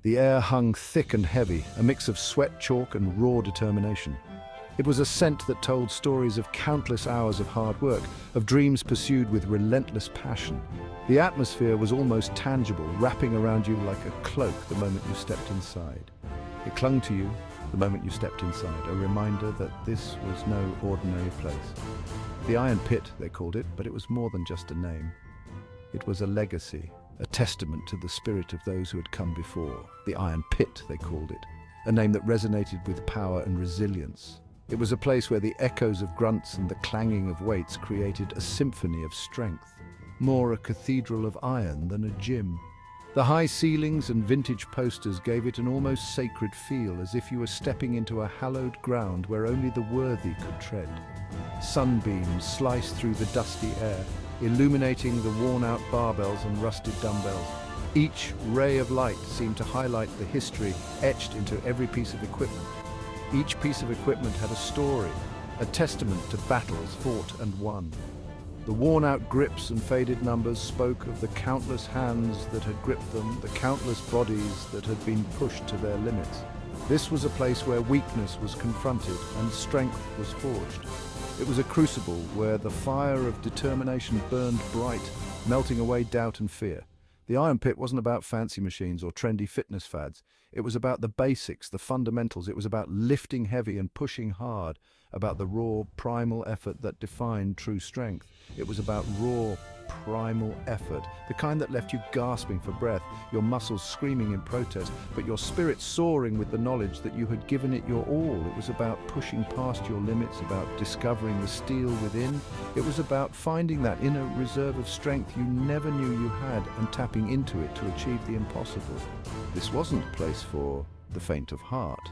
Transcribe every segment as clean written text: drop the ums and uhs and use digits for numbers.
The air hung thick and heavy, a mix of sweat, chalk, and raw determination. It was a scent that told stories of countless hours of hard work, of dreams pursued with relentless passion. The atmosphere was almost tangible, wrapping around you like a cloak the moment you stepped inside. It clung to you the moment you stepped inside, a reminder that this was no ordinary place. The Iron Pit, they called it, but it was more than just a name. It was a legacy, a testament to the spirit of those who had come before. The Iron Pit, they called it, a name that resonated with power and resilience. It was a place where the echoes of grunts and the clanging of weights created a symphony of strength, more a cathedral of iron than a gym. The high ceilings and vintage posters gave it an almost sacred feel, as if you were stepping into a hallowed ground where only the worthy could tread. Sunbeams sliced through the dusty air, illuminating the worn-out barbells and rusted dumbbells. Each ray of light seemed to highlight the history etched into every piece of equipment. Each piece of equipment had a story, a testament to battles fought and won. The worn-out grips and faded numbers spoke of the countless hands that had gripped them, the countless bodies that had been pushed to their limits. This was a place where weakness was confronted and strength was forged. It was a crucible where the fire of determination burned bright, melting away doubt and fear. The Iron Pit wasn't about fancy machines or trendy fitness fads. It was about the basics, the fundamentals. It was about lifting heavy and pushing hard, about the raw, primal effort that defined true strength. It was about raw, primal effort, the kind that left you gasping for breath, your muscles screaming in protest, but your spirit soaring with the knowledge that you had given it your all. It was about pushing past your limits, about discovering the steel within. It was about finding that inner reserve of strength you never knew you had and tapping into it to achieve the impossible. This wasn't a place for the faint of heart.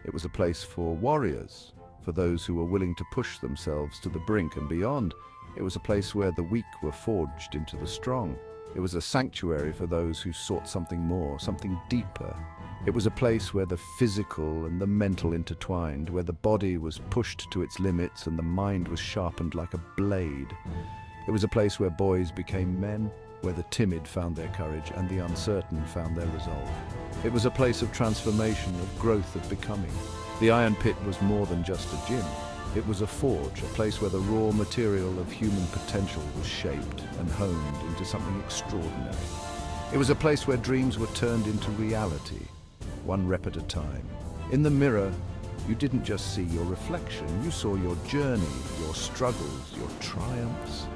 It was a place for warriors, for those who were willing to push themselves to the brink and beyond. It was a place where the weak were forged into the strong. It was a sanctuary for those who sought something more, something deeper. It was a place where the physical and the mental intertwined, where the body was pushed to its limits and the mind was sharpened like a blade. It was a place where boys became men, where the timid found their courage and the uncertain found their resolve. It was a place of transformation, of growth, of becoming. The Iron Pit was more than just a gym. It was a forge, a place where the raw material of human potential was shaped and honed into something extraordinary. It was a place where dreams were turned into reality, one rep at a time. In the mirror, you didn't just see your reflection, you saw your journey, your struggles, your triumphs.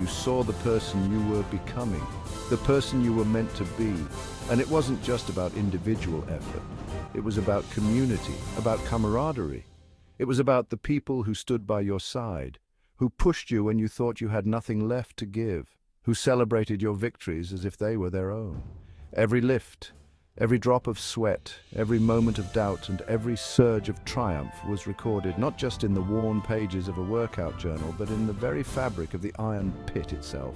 You saw the person you were becoming, the person you were meant to be. And it wasn't just about individual effort. It was about community, about camaraderie. It was about the people who stood by your side, who pushed you when you thought you had nothing left to give, who celebrated your victories as if they were their own. Every lift, every drop of sweat, every moment of doubt, and every surge of triumph was recorded not just in the worn pages of a workout journal, but in the very fabric of the Iron Pit itself.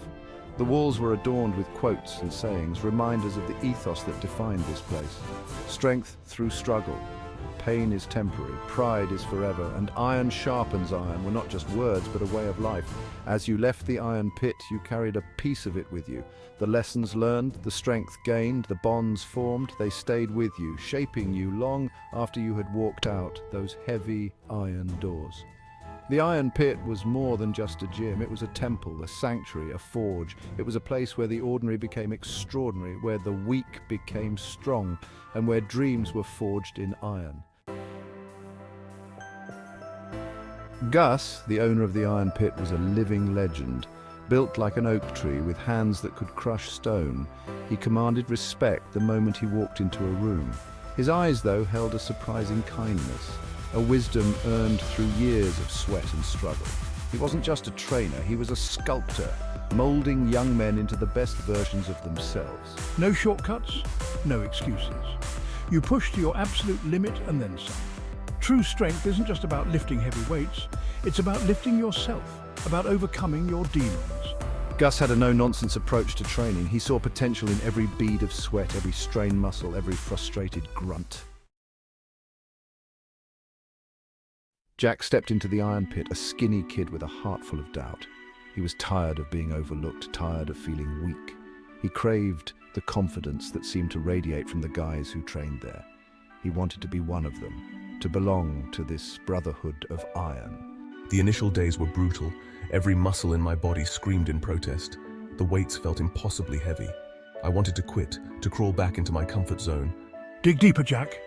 The walls were adorned with quotes and sayings, reminders of the ethos that defined this place. Strength through struggle. Pain is temporary, pride is forever, and iron sharpens iron were not just words but a way of life. As you left the Iron Pit, you carried a piece of it with you. The lessons learned, the strength gained, the bonds formed, they stayed with you, shaping you long after you had walked out those heavy iron doors. The Iron Pit was more than just a gym. It was a temple, a sanctuary, a forge. It was a place where the ordinary became extraordinary, where the weak became strong, and where dreams were forged in iron. Gus, the owner of the Iron Pit, was a living legend. Built like an oak tree with hands that could crush stone, he commanded respect the moment he walked into a room. His eyes, though, held a surprising kindness, a wisdom earned through years of sweat and struggle. He wasn't just a trainer, he was a sculptor, molding young men into the best versions of themselves. No shortcuts, no excuses. You push to your absolute limit and then some. True strength isn't just about lifting heavy weights, it's about lifting yourself, about overcoming your demons. Gus had a no-nonsense approach to training. He saw potential in every bead of sweat, every strained muscle, every frustrated grunt. Jack stepped into the Iron Pit, a skinny kid with a heart full of doubt. He was tired of being overlooked, tired of feeling weak. He craved the confidence that seemed to radiate from the guys who trained there. He wanted to be one of them, to belong to this brotherhood of iron. The initial days were brutal. Every muscle in my body screamed in protest. The weights felt impossibly heavy. I wanted to quit, to crawl back into my comfort zone. Dig deeper, Jack.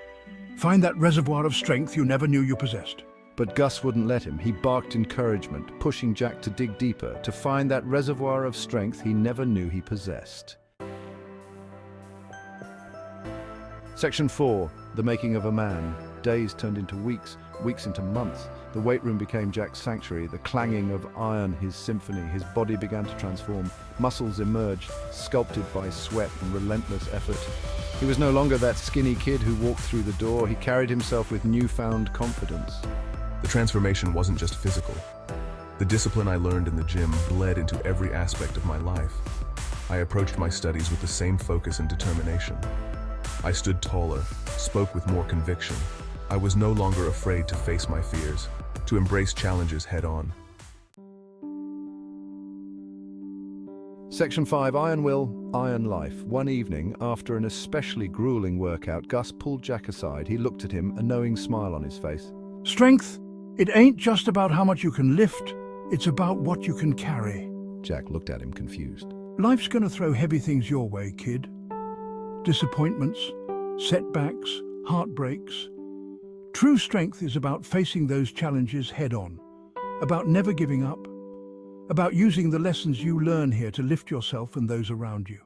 Find that reservoir of strength you never knew you possessed. But Gus wouldn't let him. He barked encouragement, pushing Jack to dig deeper, to find that reservoir of strength he never knew he possessed. Section 4. The making of a man. Days turned into weeks, weeks into months. The weight room became Jack's sanctuary, the clanging of iron his symphony. His body began to transform. Muscles emerged, sculpted by sweat and relentless effort. He was no longer that skinny kid who walked through the door. He carried himself with newfound confidence. The transformation wasn't just physical. The discipline I learned in the gym bled into every aspect of my life. I approached my studies with the same focus and determination. I stood taller, spoke with more conviction. I was no longer afraid to face my fears, to embrace challenges head-on. Section 5. Iron Will, Iron Life. One evening, after an especially grueling workout, Gus pulled Jack aside. He looked at him, a knowing smile on his face. Strength, it ain't just about how much you can lift, it's about what you can carry. Jack looked at him confused. Life's gonna throw heavy things your way, kid. Disappointments, setbacks, heartbreaks. True strength is about facing those challenges head-on, about never giving up, about using the lessons you learn here to lift yourself and those around you.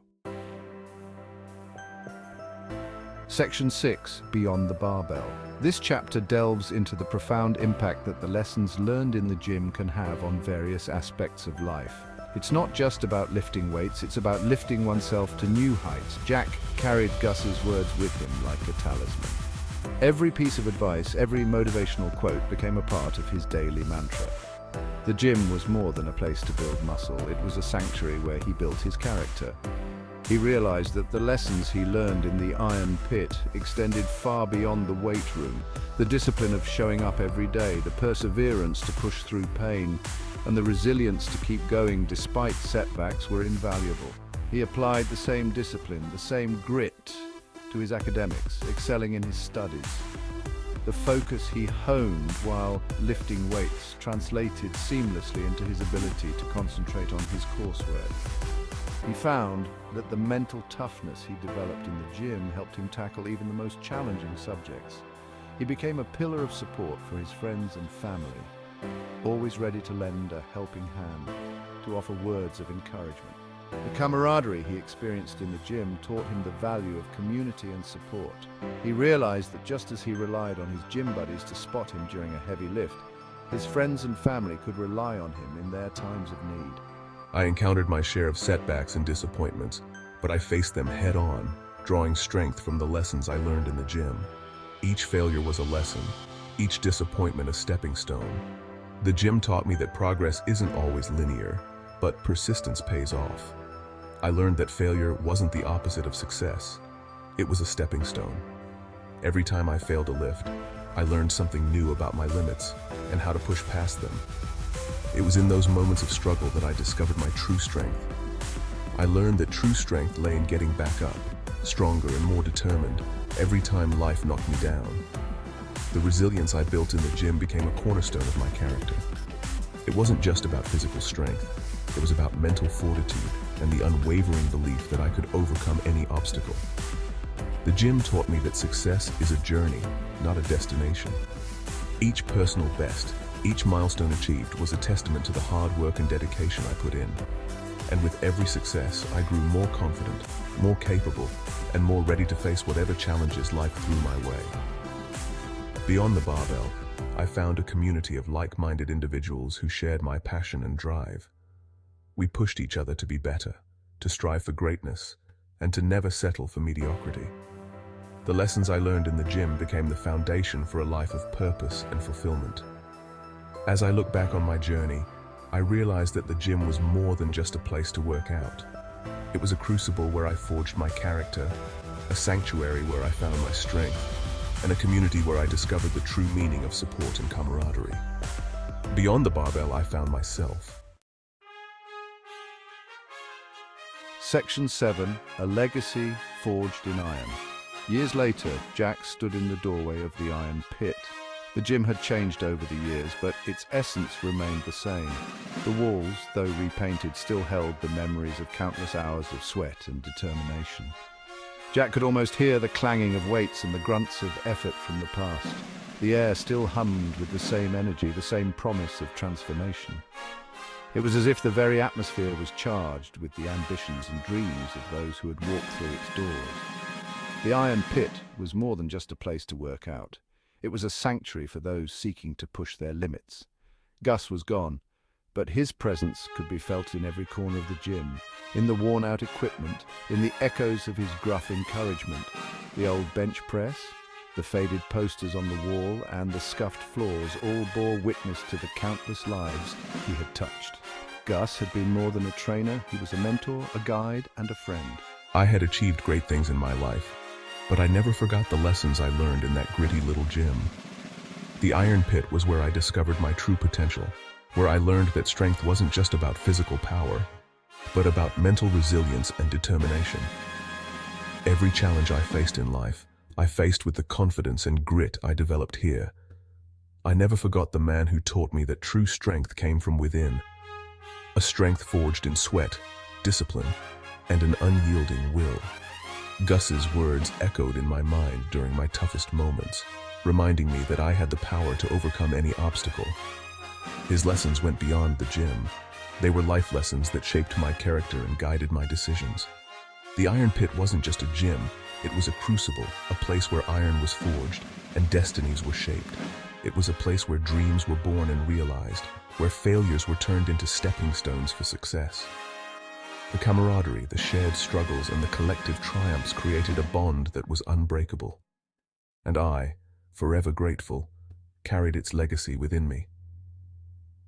Section 6. Beyond the Barbell. This chapter delves into the profound impact that the lessons learned in the gym can have on various aspects of life. It's not just about lifting weights, it's about lifting oneself to new heights. Jack carried Gus's words with him like a talisman. Every piece of advice, every motivational quote became a part of his daily mantra. The gym was more than a place to build muscle, it was a sanctuary where he built his character. He realized that the lessons he learned in the iron pit extended far beyond the weight room. The discipline of showing up every day, the perseverance to push through pain, and the resilience to keep going despite setbacks were invaluable. He applied the same discipline, the same grit to his academics, excelling in his studies. The focus he honed while lifting weights translated seamlessly into his ability to concentrate on his coursework. He found that the mental toughness he developed in the gym helped him tackle even the most challenging subjects. He became a pillar of support for his friends and family, always ready to lend a helping hand, to offer words of encouragement. The camaraderie he experienced in the gym taught him the value of community and support. He realized that just as he relied on his gym buddies to spot him during a heavy lift, his friends and family could rely on him in their times of need. I encountered my share of setbacks and disappointments, but I faced them head-on, drawing strength from the lessons I learned in the gym. Each failure was a lesson, each disappointment a stepping stone. The gym taught me that progress isn't always linear, but persistence pays off. I learned that failure wasn't the opposite of success. It was a stepping stone. Every time I failed a lift, I learned something new about my limits and how to push past them. It was in those moments of struggle that I discovered my true strength. I learned that true strength lay in getting back up, stronger and more determined, every time life knocked me down. The resilience I built in the gym became a cornerstone of my character. It wasn't just about physical strength, it was about mental fortitude and the unwavering belief that I could overcome any obstacle. The gym taught me that success is a journey, not a destination. Each personal best, each milestone achieved was a testament to the hard work and dedication I put in. And with every success, I grew more confident, more capable, and more ready to face whatever challenges life threw my way. Beyond the barbell, I found a community of like-minded individuals who shared my passion and drive. We pushed each other to be better, to strive for greatness, and to never settle for mediocrity. The lessons I learned in the gym became the foundation for a life of purpose and fulfillment. As I look back on my journey, I realized that the gym was more than just a place to work out. It was a crucible where I forged my character, a sanctuary where I found my strength, and a community where I discovered the true meaning of support and camaraderie. Beyond the barbell, I found myself. Section 7, A Legacy Forged in Iron. Years later, Jack stood in the doorway of the iron pit. The gym had changed over the years, but its essence remained the same. The walls, though repainted, still held the memories of countless hours of sweat and determination. Jack could almost hear the clanging of weights and the grunts of effort from the past. The air still hummed with the same energy, the same promise of transformation. It was as if the very atmosphere was charged with the ambitions and dreams of those who had walked through its doors. The Iron Pit was more than just a place to work out. It was a sanctuary for those seeking to push their limits. Gus was gone, but his presence could be felt in every corner of the gym, in the worn-out equipment, in the echoes of his gruff encouragement. The old bench press, the faded posters on the wall, and the scuffed floors all bore witness to the countless lives he had touched. Gus had been more than a trainer. He was a mentor, a guide, and a friend. I had achieved great things in my life, but I never forgot the lessons I learned in that gritty little gym. The Iron Pit was where I discovered my true potential, where I learned that strength wasn't just about physical power, but about mental resilience and determination. Every challenge I faced in life, I faced with the confidence and grit I developed here. I never forgot the man who taught me that true strength came from within, a strength forged in sweat, discipline, and an unyielding will. Gus's words echoed in my mind during my toughest moments, reminding me that I had the power to overcome any obstacle. His lessons went beyond the gym. They were life lessons that shaped my character and guided my decisions. The Iron Pit wasn't just a gym, it was a crucible, a place where iron was forged and destinies were shaped. It was a place where dreams were born and realized, where failures were turned into stepping stones for success. The camaraderie, the shared struggles, and the collective triumphs created a bond that was unbreakable. And I, forever grateful, carried its legacy within me.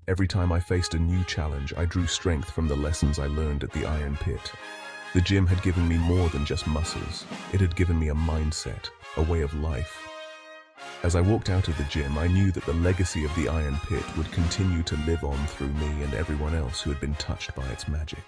Every time I faced a new challenge, I drew strength from the lessons I learned at the Iron Pit. The gym had given me more than just muscles. It had given me a mindset, a way of life. As I walked out of the gym, I knew that the legacy of the Iron Pit would continue to live on through me and everyone else who had been touched by its magic.